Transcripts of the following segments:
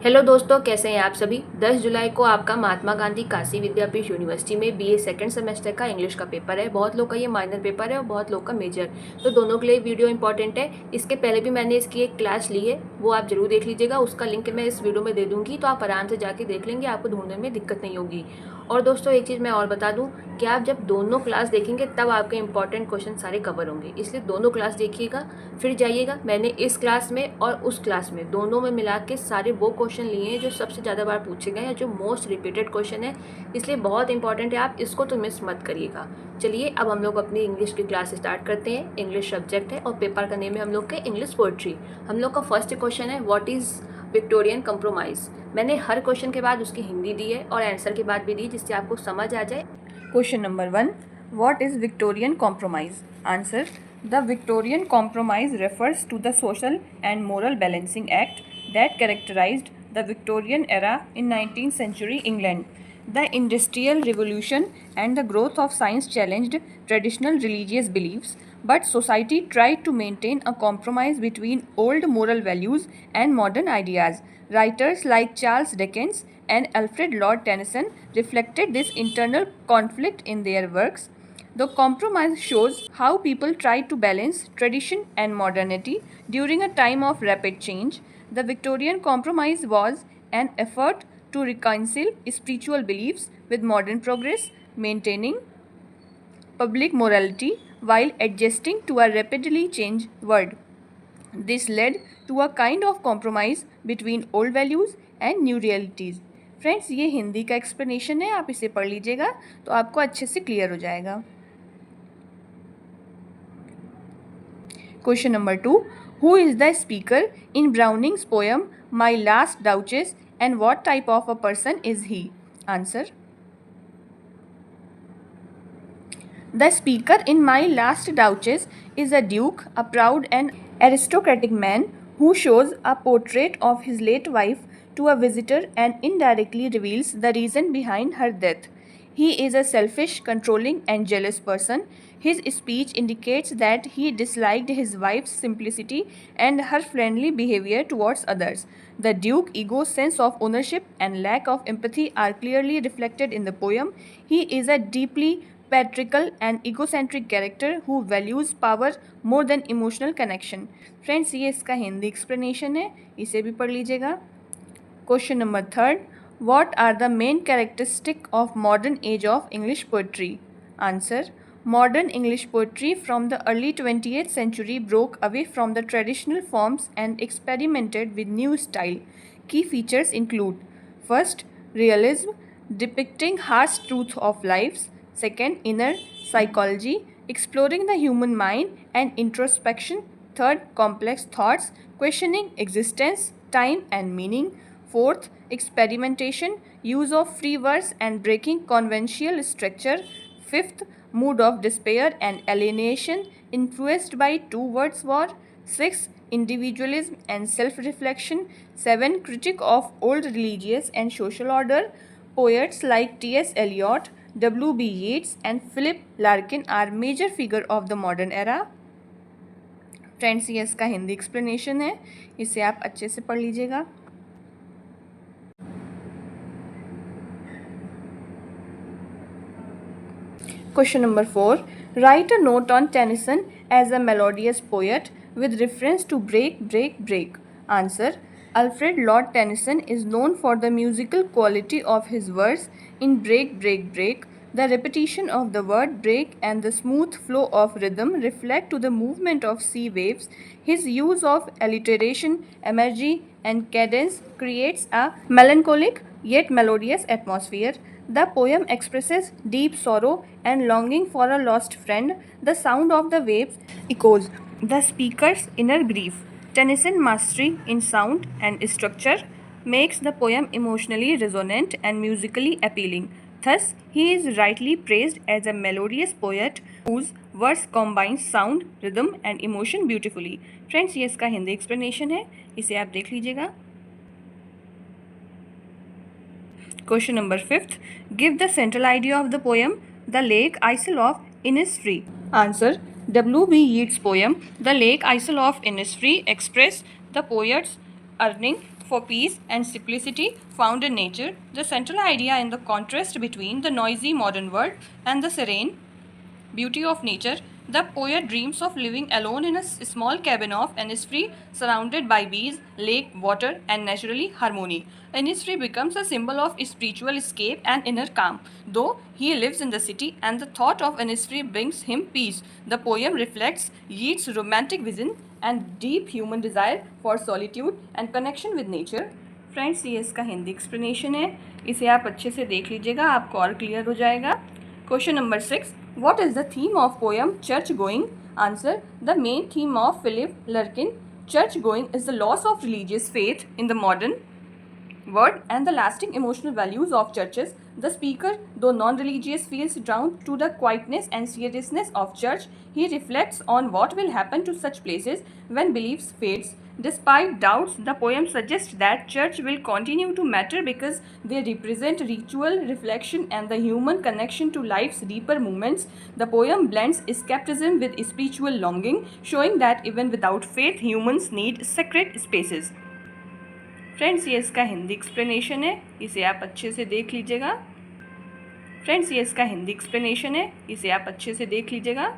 Hello दोस्तों, कैसे हैं आप सभी। 10 जुलाई को आपका महात्मा गांधी काशी विद्यापीठ यूनिवर्सिटी में बीए सेकंड सेमेस्टर का इंग्लिश का पेपर है। बहुत लोग का ये माइनर पेपर है और बहुत लोग का मेजर, तो दोनों के लिए वीडियो इंपॉर्टेंट है। इसके पहले भी मैंने इसकी एक क्लास ली है, वो आप जरूर देख लीजिएगा। उसका लिंक मैं इस वीडियो में दे दूँगी, तो आप आराम से जाके देख लेंगे, आपको ढूंढने में दिक्कत नहीं होगी। और दोस्तों, एक चीज़ मैं और बता दूँ कि आप जब दोनों क्लास देखेंगे तब आपके इंपॉर्टेंट क्वेश्चन सारे कवर होंगे, इसलिए दोनों क्लास देखिएगा फिर जाइएगा। मैंने इस क्लास में और उस क्लास में दोनों में मिला के सारे वो क्वेश्चन लिए हैं जो सबसे ज़्यादा बार पूछे गए हैं, जो मोस्ट रिपीटेड क्वेश्चन है, इसलिए बहुत इंपॉर्टेंट है, आप इसको तो मिस मत करिएगा। चलिए अब हम लोग अपनी इंग्लिश की क्लास स्टार्ट करते हैं। इंग्लिश सब्जेक्ट है और पेपर का नेम है हम लोग के इंग्लिश पोएट्री। हम लोग का फर्स्ट क्वेश्चन है, व्हाट इज़ विक्टोरियन कंप्रोमाइज़। मैंने हर क्वेश्चन के बाद उसकी हिंदी दी है और आंसर के बाद भी दी, जिससे आपको समझ आ जाए। Question number 1. What is Victorian Compromise? Answer. The Victorian Compromise refers to the social and moral balancing act that characterized the Victorian era in 19th century England. The Industrial Revolution and the growth of science challenged traditional religious beliefs, but society tried to maintain a compromise between old moral values and modern ideas. Writers like Charles Dickens and Alfred Lord Tennyson reflected this internal conflict in their works. The compromise shows how people tried to balance tradition and modernity during a time of rapid change. The Victorian compromise was an effort to reconcile spiritual beliefs with modern progress, maintaining public morality while adjusting to a rapidly changed world. This led to a kind of compromise between old values and new realities. Friends, ये हिंदी का explanation है, आप इसे पढ़ लीजिएगा तो आपको अच्छे से क्लियर हो जाएगा। Question number 2. Who is the speaker in Browning's poem My Last Duchess and what type of a person is he? Answer. The speaker in My Last Duchess is a duke, a proud and aristocratic man who shows a portrait of his late wife to a visitor and indirectly reveals the reason behind her death. He is a selfish, controlling, and jealous person. His speech indicates that he disliked his wife's simplicity and her friendly behavior towards others. The Duke's ego, sense of ownership, and lack of empathy are clearly reflected in the poem. He is a deeply patriarchal and egocentric character who values power more than emotional connection. Friends, ये इसका Hindi explanation है, इसे भी पढ़ लीजिएगा। Question number 3. What are the main characteristics of modern age of English poetry? Answer. Modern English poetry from the early 20th century broke away from the traditional forms and experimented with new style. Key features include: first, realism, depicting harsh truth of lives. Second, inner psychology, exploring the human mind and introspection. Third, complex thoughts, questioning existence, time and meaning. Fourth, experimentation, use of free verse and breaking conventional structure. Fifth, mood of despair and alienation influenced by two words war. Sixth, individualism and self-reflection. 7, critique of old religious and social order. Poets like T.S. Eliot, W.B. Yeats and Philip Larkin are major figure of the modern era. Friends, ये इसका Hindi explanation है, इसे आप अच्छे से पढ़ लीजिएगा। Question number 4. Write a note on Tennyson as a melodious poet with reference to break, break, break. Answer. Alfred Lord Tennyson is known for the musical quality of his verse in Break, Break, Break. The repetition of the word break and the smooth flow of rhythm reflect to the movement of sea waves. His use of alliteration, imagery, and cadence creates a melancholic yet melodious atmosphere. The poem expresses deep sorrow and longing for a lost friend. The sound of the waves echoes the speaker's inner grief. Tennyson's mastery in sound and structure makes the poem emotionally resonant and musically appealing. Thus, he is rightly praised as a melodious poet whose verse combines sound, rhythm and emotion beautifully. Friends, ये इसका Hindi explanation है, इसे आप देख लीजिएगा। Question number 5. Give the central idea of the poem The Lake Isle of Innisfree. Answer. W.B. Yeats' poem The Lake Isle of Innisfree expressed the poet's yearning for peace and simplicity found in nature, the central idea in the contrast between the noisy modern world and the serene beauty of nature. The poet dreams of living alone in a small cabin of Innisfree, surrounded by bees, lake, water, and naturally harmony. Innisfree becomes a symbol of spiritual escape and inner calm. Though he lives in the city, and the thought of Innisfree brings him peace, the poem reflects Yeats's romantic vision and deep human desire for solitude and connection with nature. Friends, ये इसका Hindi explanation है. इसे आप अच्छे से देख लीजिएगा, आपको और क्लियर हो जाएगा. Question number 6. What is the theme of poem Church Going? Answer. The main theme of Philip Larkin, Church Going, is the loss of religious faith in the modern world and the lasting emotional values of churches. The speaker, though non-religious, feels drawn to the quietness and seriousness of church. He reflects on what will happen to such places when belief fades. Despite doubts, the poem suggests that church will continue to matter because they represent ritual, reflection, and the human connection to life's deeper moments. The poem blends skepticism with spiritual longing, showing that even without faith, humans need sacred spaces. Friends, ये इसका Hindi explanation है, इसे आप अच्छे से देख लीजिएगा. Friends, ये इसका हिंदी एक्सप्लेनेशन है, इसे आप अच्छे से देख लीजिएगा.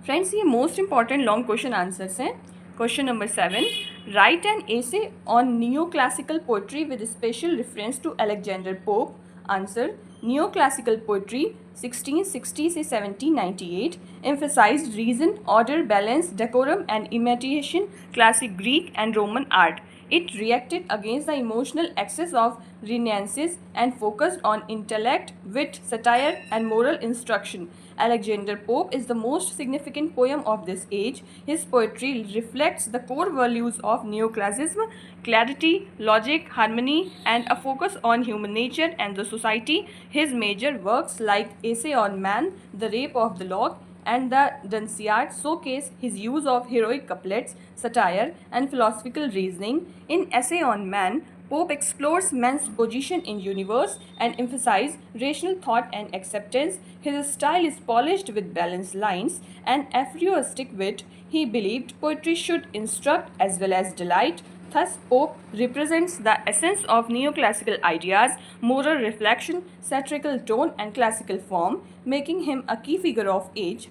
फ्रेंड्स, ये most important long question answers हैं. Question number 7. Write an essay on neoclassical poetry with special reference to Alexander Pope. Answer. Neoclassical poetry 1660 से 1798 emphasized reason, order, balance, decorum, and imitation classic Greek and Roman art. It reacted against the emotional excess of Renaissance and focused on intellect, wit, satire, and moral instruction. Alexander Pope is the most significant poem of this age. His poetry reflects the core values of neoclassicism: clarity, logic, harmony, and a focus on human nature and the society. His major works like Essay on Man, The Rape of the Lock, and the Dunciad showcase his use of heroic couplets, satire, and philosophical reasoning. In Essay on Man, Pope explores man's position in universe and emphasizes rational thought and acceptance. His style is polished with balanced lines and aphoristic wit. He believed poetry should instruct as well as delight. Thus, Pope represents the essence of neoclassical ideas: moral reflection, satirical tone, and classical form, making him a key figure of age.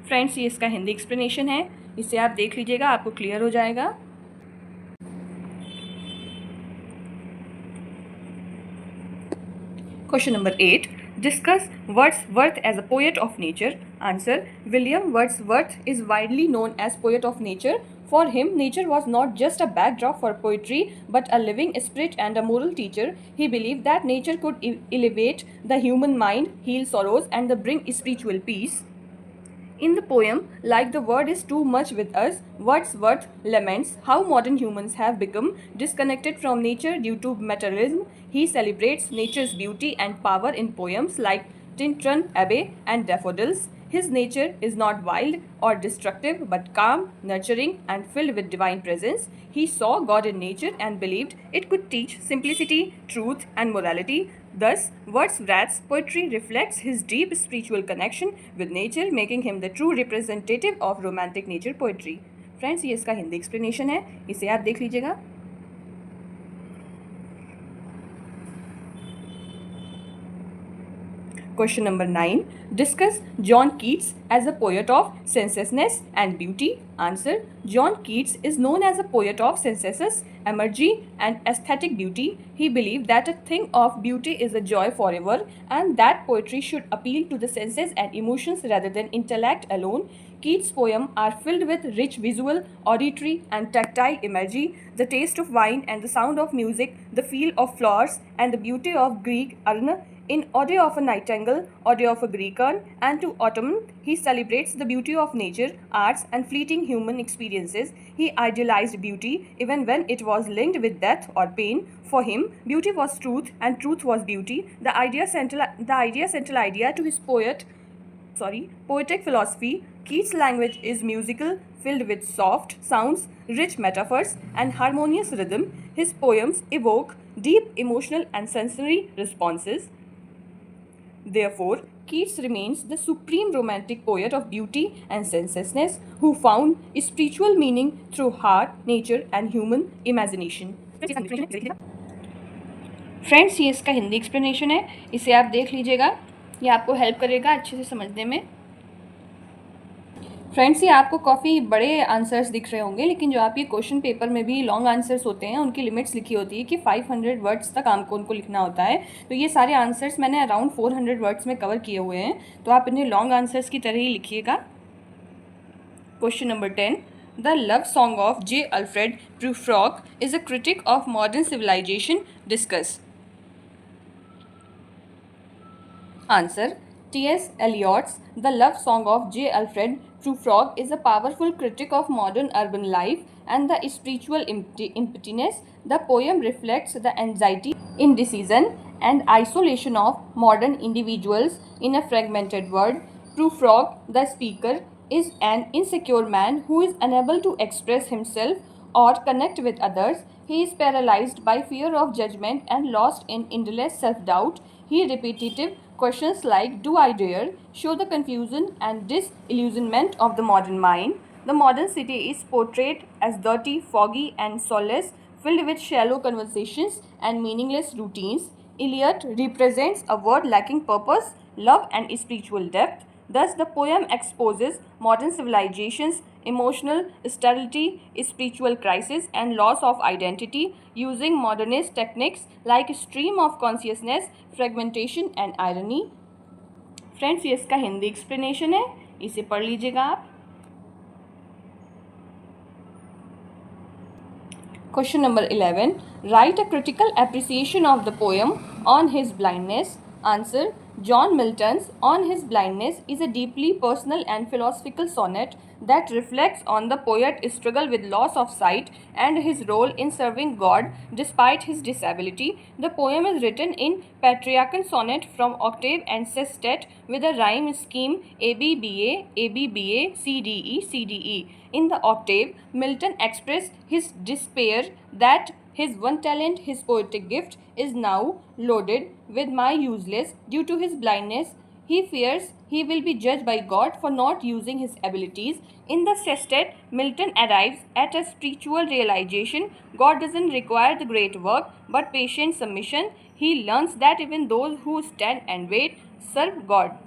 Friends, ये इसका Hindi explanation है, इसे आप देख लीजिएगा, आपको clear हो जाएगा. Question number 8. Discuss Wordsworth as a poet of nature. Answer. William Wordsworth is widely known as poet of nature. For him, nature was not just a backdrop for poetry, but a living spirit and a moral teacher. He believed that nature could elevate the human mind, heal sorrows, and bring spiritual peace. In the poem, Like the Word is Too Much with Us, Wordsworth laments how modern humans have become disconnected from nature due to materialism. He celebrates nature's beauty and power in poems like Tintern Abbey and Daffodils. His nature is not wild or destructive, but calm, nurturing, and filled with divine presence. He saw God in nature and believed it could teach simplicity, truth, and morality. Thus, Wordsworth's poetry reflects his deep spiritual connection with nature, making him the true representative of romantic nature poetry. Friends, ये इसका Hindi explanation है, इसे आप देख लीजिएगा. Question number 9. Discuss John Keats as a poet of sensuousness and beauty. Answer. John Keats is known as a poet of sensuous energy and aesthetic beauty. He believed that a thing of beauty is a joy forever and that poetry should appeal to the senses and emotions rather than intellect alone. Keats' poems are filled with rich visual, auditory, and tactile imagery. The taste of wine and the sound of music, the feel of flowers, and the beauty of Greek urn. In Ode of a Nightingale, Ode of a Greek urn, and to Autumn, he celebrates the beauty of nature, arts, and fleeting human experiences. He idealized beauty even when it was linked with death or pain. For him, beauty was truth and truth was beauty. The central idea to his poetic philosophy. Keats' language is musical, filled with soft sounds, rich metaphors, and harmonious rhythm. His poems evoke deep emotional and sensory responses. Therefore, Keats remains the supreme romantic poet of beauty and sensuousness who found spiritual meaning through heart, nature and human imagination. Friends, ये इसका Hindi explanation है, इसे आप देख लीजिएगा, ये आपको help करेगा अच्छे से समझने में। फ्रेंड्स, ये आपको काफ़ी बड़े आंसर्स दिख रहे होंगे, लेकिन जो आपके क्वेश्चन पेपर में भी लॉन्ग आंसर्स होते हैं उनकी लिमिट्स लिखी होती है कि 500 वर्ड्स तक आपको उनको लिखना होता है। तो ये सारे आंसर्स मैंने अराउंड 400 वर्ड्स में कवर किए हुए हैं, तो आप इन्हें लॉन्ग आंसर्स की तरह ही लिखिएगा। Question number 10, the love song of J. Alfred Prufrock is a critic of modern civilization. Discuss. Answer. T.S. Eliot's The Love Song of J. Alfred Prufrock is a powerful critique of modern urban life and the spiritual emptiness. The poem reflects the anxiety, indecision, and isolation of modern individuals in a fragmented world. Prufrock, the speaker, is an insecure man who is unable to express himself or connect with others. He is paralyzed by fear of judgment and lost in endless self-doubt. He repetitive questions like, do I dare, show the confusion and disillusionment of the modern mind. The modern city is portrayed as dirty, foggy and soulless, filled with shallow conversations and meaningless routines. Eliot represents a world lacking purpose, love and spiritual depth. Thus, the poem exposes modern civilization's emotional sterility, spiritual crisis, and loss of identity using modernist techniques like stream of consciousness, fragmentation, and irony. Friends, ये इसका Hindi explanation है, इसे पढ़ लीजिएगा आप। Question number 11. Write a critical appreciation of the poem On His Blindness. Answer. John Milton's On His Blindness is a deeply personal and philosophical sonnet that reflects on the poet's struggle with loss of sight and his role in serving God despite his disability. The poem is written in patriarchal sonnet from octave and sestet with a rhyme scheme ABBA, ABBA, CDE, CDE. In the octave, Milton expressed his despair that his one talent, his poetic gift, is now loaded with my useless due to his blindness. He fears he will be judged by God for not using his abilities. In the sestet, Milton arrives at a spiritual realization. God doesn't require the great work, but patient submission. He learns that even those who stand and wait serve God.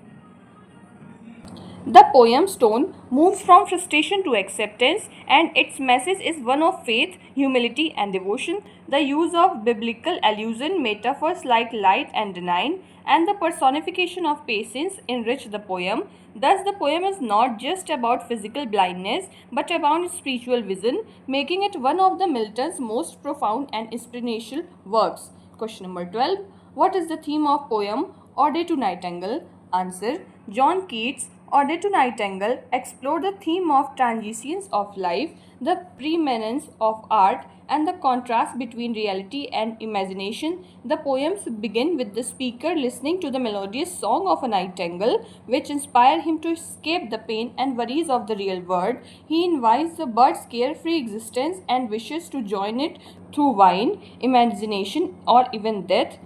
The poem's tone moves from frustration to acceptance, and its message is one of faith, humility, and devotion. The use of biblical allusion, metaphors like light and denying, and the personification of patience enrich the poem. Thus, the poem is not just about physical blindness, but about spiritual vision, making it one of the Milton's most profound and inspirational works. Question number 12. What is the theme of poem Ode to Nightingale? Answer. John Keats' Ode to Nightingale explored the theme of transitions of life, the preeminence of art, and the contrast between reality and imagination. The poems begin with the speaker listening to the melodious song of a nightingale, which inspire him to escape the pain and worries of the real world. He invites the bird's carefree existence and wishes to join it through wine, imagination, or even death.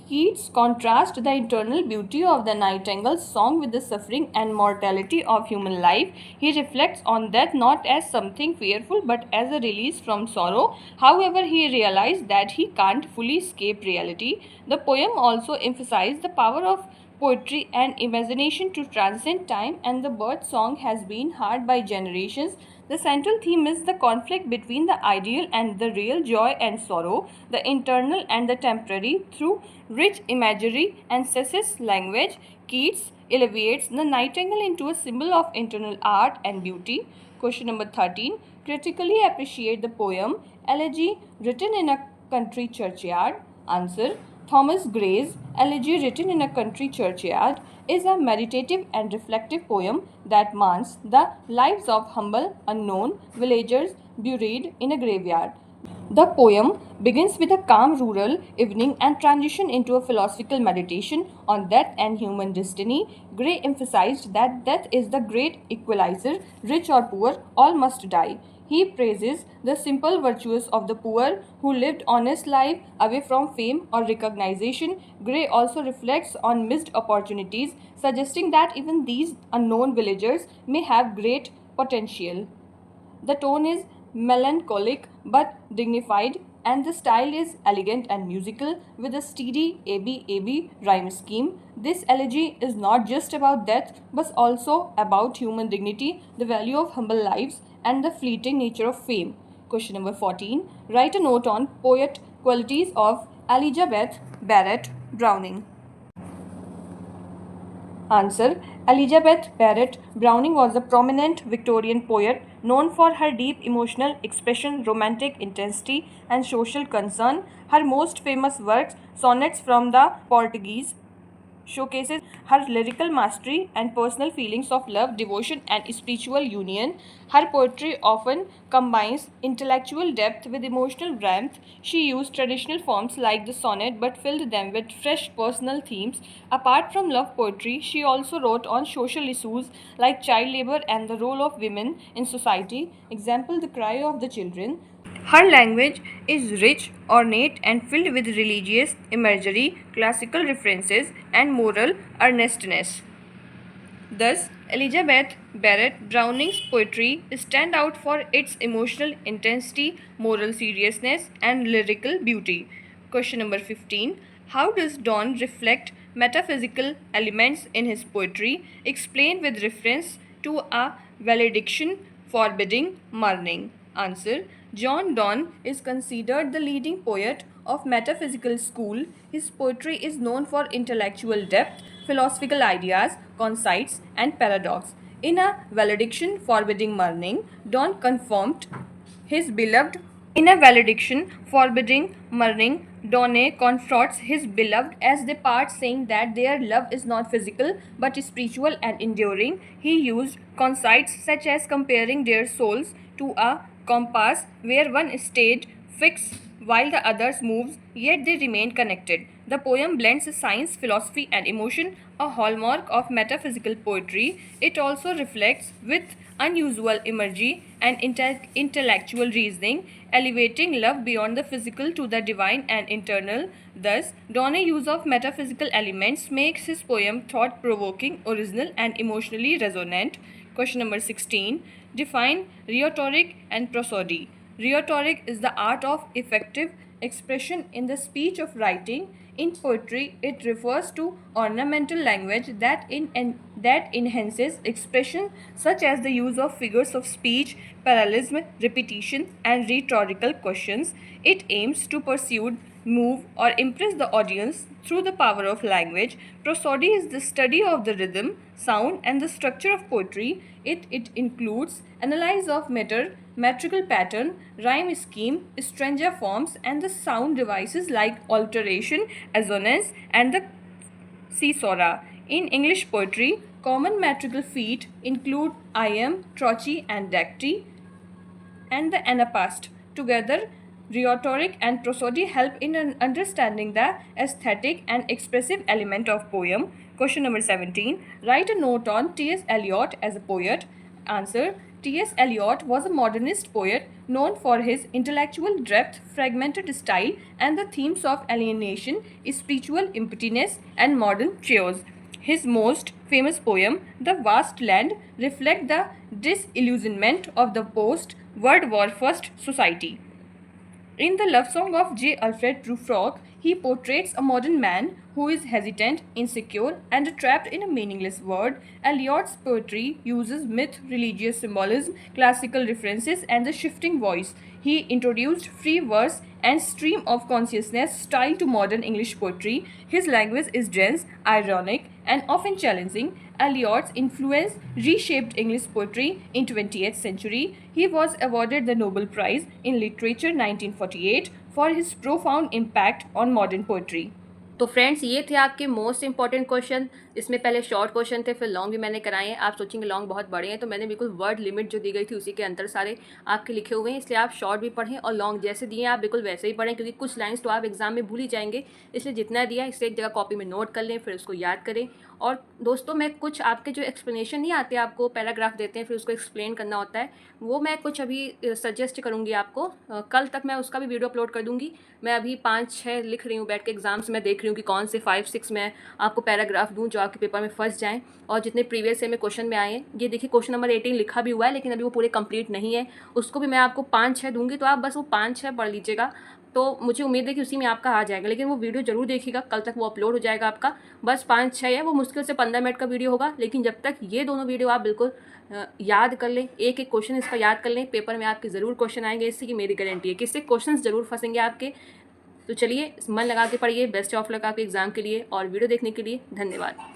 Keats contrasts the eternal beauty of the nightingale's song with the suffering and mortality of human life. He reflects on death not as something fearful but as a release from sorrow. However, he realizes that he can't fully escape reality. The poem also emphasizes the power of poetry and imagination to transcend time, and the bird song has been heard by generations. The central theme is the conflict between the ideal and the real, joy and sorrow, the internal and the temporary. Through rich imagery and sensuous language, Keats elevates the nightingale into a symbol of internal art and beauty. Question number 13. Critically appreciate the poem Elegy written in a country churchyard. Answer. Thomas Gray's Elegy written in a country churchyard is a meditative and reflective poem that mourns the lives of humble, unknown villagers buried in a graveyard. The poem begins with a calm rural evening and transitions into a philosophical meditation on death and human destiny. Gray emphasized that death is the great equalizer, rich or poor, all must die. He praises the simple virtues of the poor who lived honest life away from fame or recognition. Gray also reflects on missed opportunities, suggesting that even these unknown villagers may have great potential. The tone is melancholic but dignified, and the style is elegant and musical with a steady ABAB rhyme scheme. This elegy is not just about death but also about human dignity, the value of humble lives, and the fleeting nature of fame. Question number 14. Write a note on poet qualities of Elizabeth Barrett Browning. Answer. Elizabeth Barrett Browning was a prominent Victorian poet known for her deep emotional expression, romantic intensity, and social concern. Her most famous works, Sonnets from the Portuguese, showcases her lyrical mastery and personal feelings of love, devotion, and spiritual union. Her poetry often combines intellectual depth with emotional warmth. She used traditional forms like the sonnet but filled them with fresh personal themes. Apart from love poetry, she also wrote on social issues like child labor and the role of women in society. Example, The Cry of the Children. Her language is rich, ornate, and filled with religious imagery, classical references, and moral earnestness. Thus, Elizabeth Barrett Browning's poetry stand out for its emotional intensity, moral seriousness, and lyrical beauty. Question number 15. How does Donne reflect metaphysical elements in his poetry? Explain with reference to a valediction forbidding mourning. Answer. John Donne is considered the leading poet of metaphysical school. His poetry is known for intellectual depth, philosophical ideas, conceits, and paradox. In a valediction forbidding mourning, Donne confirmed his beloved. In a valediction forbidding mourning, Donne confronts his beloved as they part, saying that their love is not physical but spiritual and enduring. He used conceits such as comparing their souls to a compass where one stayed fixed while the others moves, yet they remain connected. The poem blends science, philosophy, and emotion, a hallmark of metaphysical poetry. It also reflects with unusual imagery and intellectual reasoning, elevating love beyond the physical to the divine and eternal. Thus, Donne's use of metaphysical elements makes his poem thought-provoking, original, and emotionally resonant. Question number 16. Define rhetoric and prosody. Rhetoric is the art of effective expression in the speech of writing. In poetry, it refers to ornamental language that enhances expression, such as the use of figures of speech, parallelism, repetition, and rhetorical questions. It aims to pursue, move, or impress the audience through the power of language. Prosody is the study of the rhythm, sound, and the structure of poetry. It includes analysis of meter, metrical pattern, rhyme scheme, stanza forms, and the sound devices like alteration, assonance, and the caesura. In English poetry, common metrical feet include iamb, trochee, and dacty, and the anapast. Together, rhetoric and prosody help in understanding the aesthetic and expressive element of poem. Question number 17. Write a note on T.S. Eliot as a poet. Answer. T.S. Eliot was a modernist poet known for his intellectual depth, fragmented style, and the themes of alienation, spiritual emptiness, and modern chaos. His most famous poem, The Vast Land, reflects the disillusionment of the post-World War I society. In the love song of J. Alfred Prufrock, he portrays a modern man who is hesitant, insecure, and trapped in a meaningless world. Eliot's poetry uses myth, religious symbolism, classical references, and the shifting voice. He introduced free verse and stream of consciousness style to modern English poetry. His language is dense, ironic, and often challenging. Eliot's influence reshaped English poetry in 20th century. He was awarded the Nobel Prize in Literature 1948 for his profound impact on modern poetry. तो friends ये थे आपके most important question इसमें पहले short question थे, फिर long भी मैंने कराए हैं। आप सोचेंगे लॉन्ग बहुत बड़े हैं, तो मैंने बिल्कुल वर्ड लिमिट जो दी गई थी उसी के अंदर सारे आपके लिखे हुए हैं, इसलिए आप शॉर्ट भी पढ़ें और लॉन्ग जैसे दिए हैं आप बिल्कुल वैसे ही पढ़ें, क्योंकि कुछ लाइन्स तो आप एग्जाम में भूल ही जाएंगे। इसलिए जितना दिया है इससे एक जगह कॉपी में नोट कर लें, फिर उसको याद करें। और दोस्तों मैं कुछ आपके जो एक्सप्लेनेशन नहीं आते, आपको पैराग्राफ देते हैं फिर उसको एक्सप्लेन करना होता है, वो मैं कुछ अभी सजेस्ट करूँगी आपको। कल तक मैं उसका भी वीडियो अपलोड कर दूँगी। मैं अभी 5-6 लिख रही हूँ बैठ के, एग्जाम्स में देख रही हूँ कि कौन से 5-6 मैं आपको पैराग्राफ दूँ जो आपके पेपर में फंस जाएँ, और जितने प्रीवियस से में क्वेश्चन में आए हैं। ये देखिए क्वेश्चन नंबर 18 लिखा भी हुआ है, लेकिन अभी वो पूरे कंप्लीट नहीं है, उसको भी मैं आपको 5-6 दूँगी, तो आप बस वो 5-6 पढ़ लीजिएगा। तो मुझे उम्मीद है कि उसी में आपका आ जाएगा, लेकिन वो वीडियो जरूर देखिएगा, कल तक वो अपलोड हो जाएगा आपका। बस 5-6 है, वो मुश्किल से 15 मिनट का वीडियो होगा, लेकिन जब तक ये दोनों वीडियो आप बिल्कुल याद कर लें, एक एक क्वेश्चन इसका याद कर लें, पेपर में आपके ज़रूर क्वेश्चन आएंगे, इससे की मेरी गारंटी है कि इससे क्वेश्चन ज़रूर फंसेंगे आपके। तो चलिए मन लगा के पढ़िए, बेस्ट ऑफ लक आपके एग्जाम के लिए, और वीडियो देखने के लिए धन्यवाद।